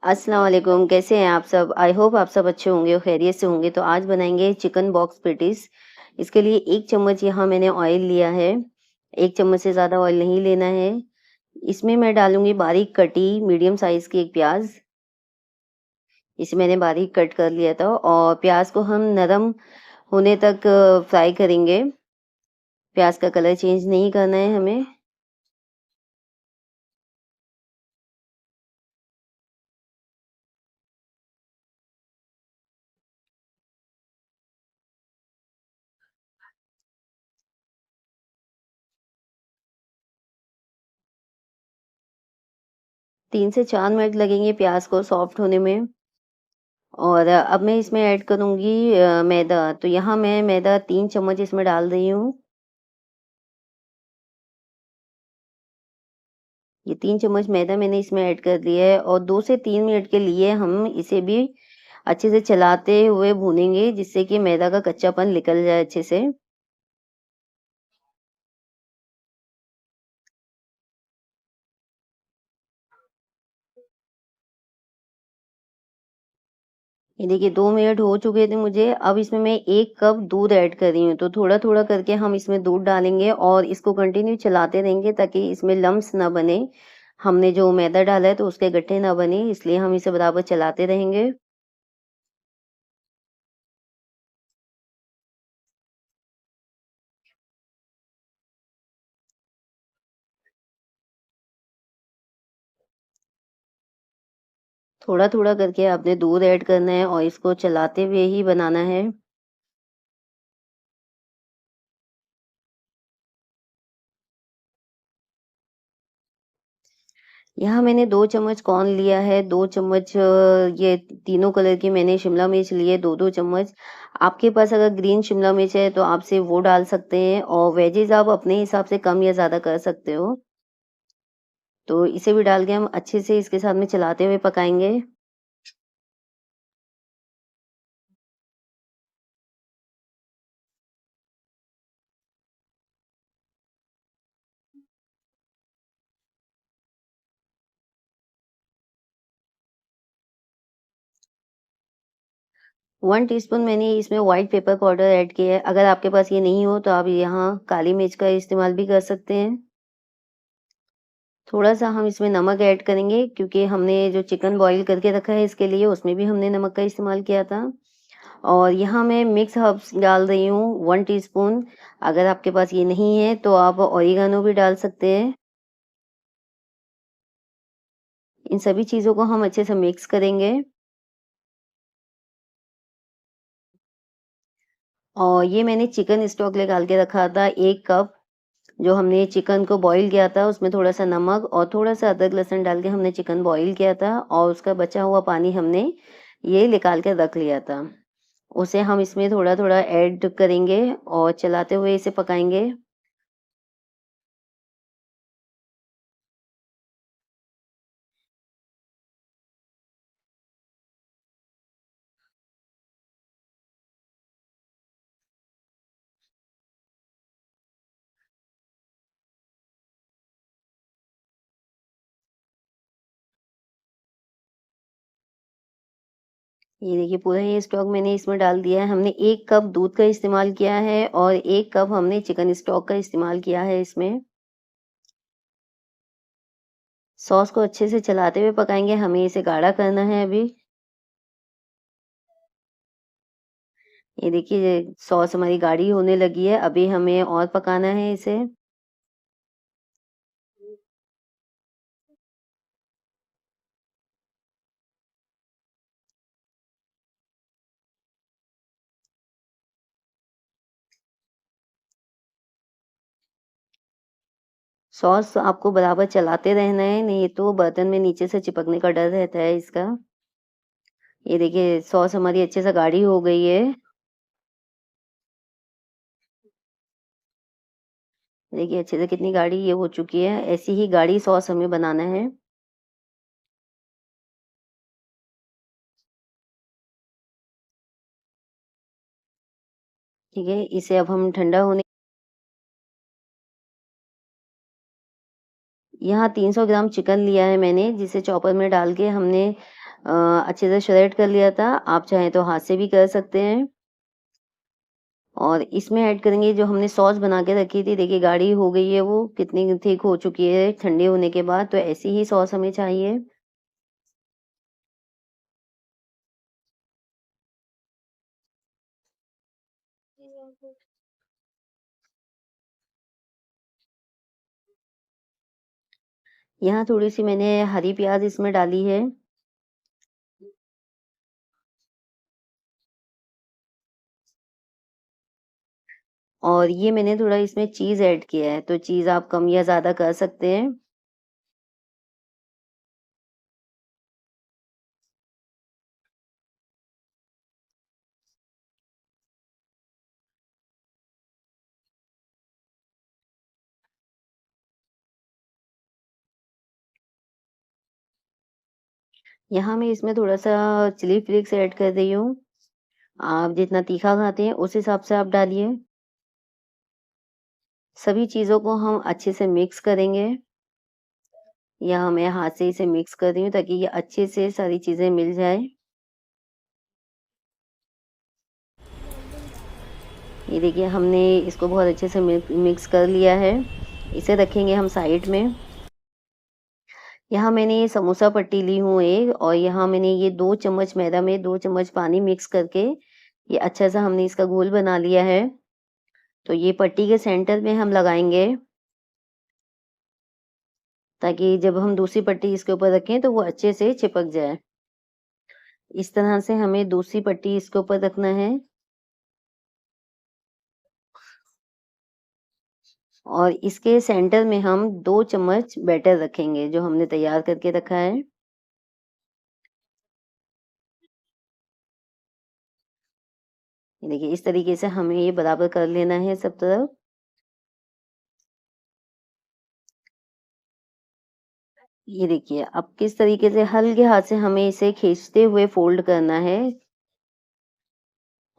अस्सलाम वालेकुम, कैसे हैं आप सब? आई होप आप सब अच्छे होंगे और खैरियत से होंगे। तो आज बनाएँगे चिकन बॉक्स पैटीज़। इसके लिए 1 चम्मच यहाँ मैंने ऑयल लिया है। 1 चम्मच से ज़्यादा ऑयल नहीं लेना है। इसमें मैं डालूँगी बारीक कटी मीडियम साइज़ की 1 प्याज़। इसे मैंने बारीक कट कर लिया था और प्याज़ को हम नरम होने तक फ्राई करेंगे। प्याज़ का कलर चेंज नहीं करना है हमें। 3 से 4 मिनट लगेंगे प्याज़ को सॉफ्ट होने में। और अब मैं इसमें ऐड करूँगी मैदा। तो यहाँ मैं मैदा 3 चम्मच इसमें डाल रही हूँ। ये 3 चम्मच मैदा मैंने इसमें ऐड कर दिया है और 2 से 3 मिनट के लिए हम इसे भी अच्छे से चलाते हुए भूनेंगे जिससे कि मैदा का कच्चापन निकल जाए अच्छे से। ये देखिए 2 मिनट हो चुके थे मुझे। अब इसमें मैं 1 कप दूध ऐड कर रही हूँ। तो थोड़ा-थोड़ा करके हम इसमें दूध डालेंगे और इसको कंटिन्यू चलाते रहेंगे ताकि इसमें लम्प्स ना बने। हमने जो मैदा डाला है तो उसके गट्ठे ना बने, इसलिए हम इसे बराबर चलाते रहेंगे। थोड़ा-थोड़ा करके आपने दूध ऐड करना है और इसको चलाते हुए ही बनाना है। यहाँ मैंने 2 चम्मच कॉर्न लिया है, 2 चम्मच ये तीनों कलर की मैंने शिमला मिर्च ली है 2-2 चम्मच। आपके पास अगर ग्रीन शिमला मिर्च है तो आप सिर्फ़ वो डाल सकते हैं और वेजीज़ आप अपने हिसाब से कम या ज़्यादा कर सकते हो। तो इसे भी डाल के हम अच्छे से इसके साथ में चलाते हुए पकाएँगे। 1 टीस्पून मैंने इसमें व्हाइट पेपर पाउडर ऐड किया है। अगर आपके पास ये नहीं हो तो आप यहाँ काली मिर्च का इस्तेमाल भी कर सकते हैं। थोड़ा-सा हम इसमें नमक ऐड करेंगे क्योंकि हमने जो चिकन बॉयल करके रखा है इसके लिए उसमें भी हमने नमक का इस्तेमाल किया था। और यहाँ मैं मिक्स हर्ब्स डाल रही हूँ 1 टीस्पून। अगर आपके पास ये नहीं है तो आप ओरिगानो भी डाल सकते हैं। इन सभी चीज़ों को हम अच्छे से मिक्स करेंगे और ये मैंने चिकन स्टॉक निकाल के रखा था 1 कप। जो हमने चिकन को बॉयल किया था उसमें थोड़ा-सा नमक और थोड़ा-सा अदरक लहसुन डाल के हमने चिकन बॉयल किया था और उसका बचा हुआ पानी हमने ये निकाल के रख लिया था। उसे हम इसमें थोड़ा-थोड़ा ऐड करेंगे और चलाते हुए इसे पकाएँगे। ये देखिए पूरा ये स्टॉक मैंने इसमें डाल दिया है। हमने 1 कप दूध का इस्तेमाल किया है और 1 कप हमने चिकन स्टॉक का इस्तेमाल किया है इसमें। सॉस को अच्छे से चलाते हुए पकाएँगे, हमें इसे गाढ़ा करना है अभी। ये देखिए सॉस हमारी गाढ़ी होने लगी है, अभी हमें और पकाना है इसे। सॉस आपको बराबर चलाते रहना है, नहीं तो बर्तन में नीचे से चिपकने का डर रहता है इसका। ये देखिए सॉस हमारी अच्छे से गाढ़ी हो गई है। देखिए अच्छे से कितनी गाढ़ी ये हो चुकी है, ऐसी ही गाढ़ी सॉस हमें बनाना है। ठीक है, इसे अब हम ठंडा होने यहाँ 300 ग्राम चिकन लिया है मैंने, जिसे चॉपर में डाल के हमने अच्छे से श्रेड कर लिया था। आप चाहें तो हाथ से भी कर सकते हैं। और इसमें ऐड करेंगे जो हमने सॉस बना के रखी थी। देखिए गाढ़ी हो गई है वो, कितनी थिक हो चुकी है ठंडे होने के बाद, तो ऐसी ही सॉस हमें चाहिए। यहाँ थोड़ी-सी मैंने हरी प्याज़ इसमें डाली है। और ये मैंने थोड़ा इसमें चीज़ ऐड किया है, तो चीज़ आप कम या ज़्यादा कर सकते हैं। यहाँ मैं इसमें थोड़ा-सा चिली फ्लेक्स ऐड कर रही हूँ। आप जितना तीखा खाते हैं उस हिसाब से आप डालिए। सभी चीज़ों को हम अच्छे से मिक्स करेंगे। यहाँ मैं हाथ से इसे मिक्स कर रही हूँ ताकि ये अच्छे से सारी चीज़ें मिल जाएँ। ये देखिए हमने इसको बहुत अच्छे से मिक्स कर लिया है। इसे रखेंगे हम साइड में। यहाँ मैंने ये समोसा पट्टी ली हूँ एक, और यहाँ मैंने ये 2 चम्मच मैदा में 2 चम्मच पानी मिक्स करके ये अच्छा सा हमने इसका घोल बना लिया है। तो ये पट्टी के सेंटर में हम लगाएँगे, ताकि जब हम दूसरी पट्टी इसके ऊपर रखें तो वो अच्छे से चिपक जाए। इस तरह से हमें दूसरी पट्टी इसके ऊपर रखना है। और इसके सेंटर में हम 2 चम्मच बैटर रखेंगे जो हमने तैयार करके रखा है। ये देखिए इस तरीके से हमें ये बराबर कर लेना है सब तरफ। ये देखिए अब किस तरीके से हल्के हाथ से हमें इसे खींचते हुए फोल्ड करना है,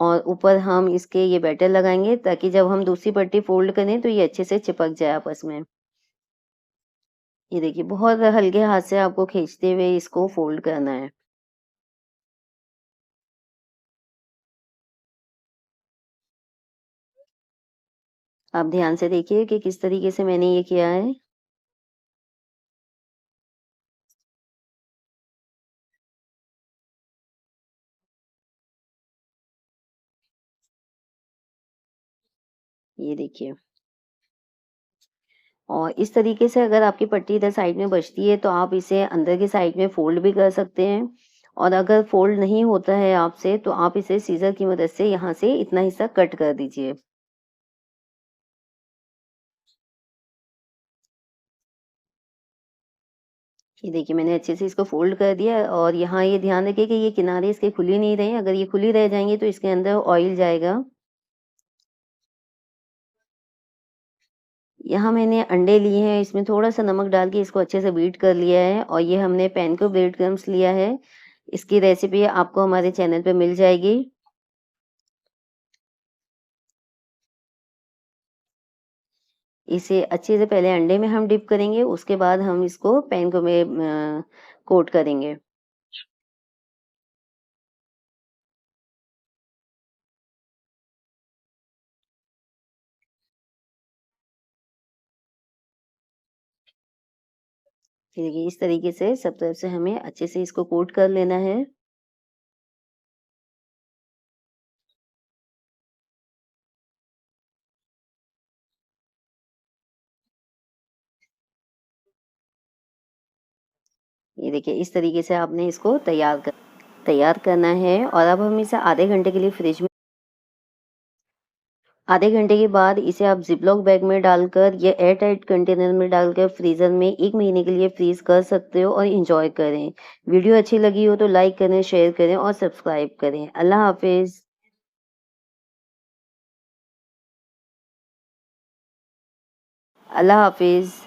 और ऊपर हम इसके ये बैटर लगाएँगे ताकि जब हम दूसरी पट्टी फोल्ड करें तो ये अच्छे से चिपक जाए आपस में। ये देखिए बहुत हल्के हाथ से आपको खींचते हुए इसको फोल्ड करना है। आप ध्यान से देखिए कि किस तरीके से मैंने ये किया है। ये देखिए। और इस तरीके से अगर आपकी पट्टी इधर साइड में बचती है तो आप इसे अंदर की साइड में फ़ोल्ड भी कर सकते हैं। और अगर फ़ोल्ड नहीं होता है आपसे तो आप इसे सीज़र की मदद से यहाँ से इतना हिस्सा कट कर दीजिए। ये देखिए मैंने अच्छे से इसको फ़ोल्ड कर दिया, और यहाँ ये ध्यान रखिए कि ये किनारे इसके खुली नहीं रहें, अगर ये खुली रह जाएँगी तो इसके अंदर ऑयल जाएगा। यहाँ मैंने अंडे लिए हैं, इसमें थोड़ा-सा नमक डाल के इसको अच्छे से बीट कर लिया है, और ये हमने पैनको ब्रेड क्रम्ब्स लिया है। इसकी रेसिपी आपको हमारे चैनल पे मिल जाएगी। इसे अच्छे से पहले अंडे में हम डिप करेंगे, उसके बाद हम इसको पैनको में कोट करेंगे। ये देखिए इस तरीके से सब तरफ से हमें अच्छे से इसको कोट कर लेना है। ये देखिए इस तरीके से आपने इसको तैयार करना है, और अब हम इसे आधे घंटे के लिए फ्रिज में आधे घंटे के बाद इसे आप ज़िप-लॉक बैग में डालकर या एयर टाइट कंटेनर में डालकर फ्रीज़र में 1 महीने के लिए फ्रीज़ कर सकते हो और एन्जॉय करें। वीडियो अच्छी लगी हो तो लाइक करें, शेयर करें और सब्सक्राइब करें। अल्लाह हाफ़िज़। अल्लाह हाफ़िज़।